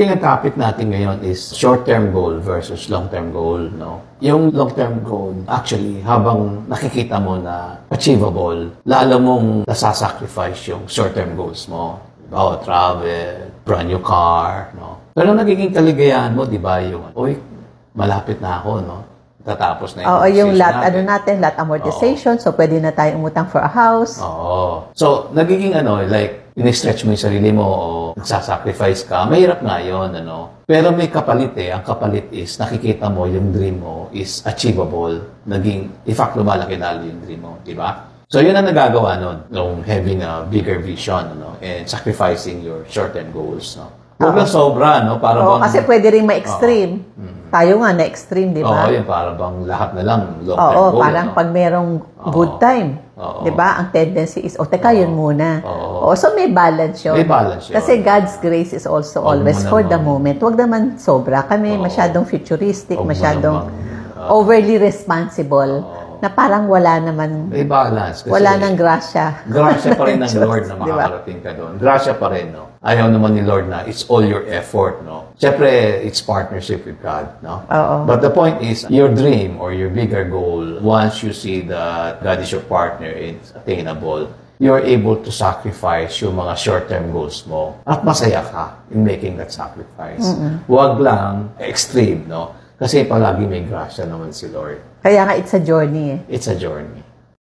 Ang topic natin ngayon is short-term goal versus long-term goal, no? Yung long-term goal, actually, habang nakikita mo na achievable, lalo mong nasasacrifice yung short-term goals mo. Oh, travel, brand new car, no? Pero nagiging kaligayahan mo, di ba, yung, uy, malapit na ako, no? Tatapos na yung lot amortization. So, pwede na tayong umutang for a house. Oo. So, nagiging like, in-stretch mo yung sarili mo o nagsasacrifice ka. Mahirap nga yun, Pero may kapalit Ang kapalit is, nakikita mo yung dream mo is achievable. In fact, lumalaki na yung dream mo. Diba? So, yun ang nagagawa nun, having a bigger vision, and sacrificing your short-term goals, Huwag lang sobra, Para bang, kasi pwede rin ma-extreme. Tayo nga na-extreme, di ba? Oo, yun. Para bang lahat na lang long-term goal. Oo, parang pag merong good time, di ba? Ang tendency is, teka, yun muna. So may balance yun. May balance yun. Kasi God's grace is also always for the moment. Huwag naman sobra. Kami masyadong futuristic, masyadong overly responsible. Na parang wala naman. May balance. Kasi wala nang grasya. Grasya pa rin ng Lord na makakarating ka doon. Grasya pa rin, Ayaw naman ni Lord na it's all your effort, Siyempre, it's partnership with God, But the point is, your dream or your bigger goal, once you see that God is your partner, it's attainable, you're able to sacrifice yung mga short-term goals mo at masaya ka in making that sacrifice. Huwag lang extreme, Kasi palagi may grasya naman si Lord. Kaya nga, it's a journey. It's a journey.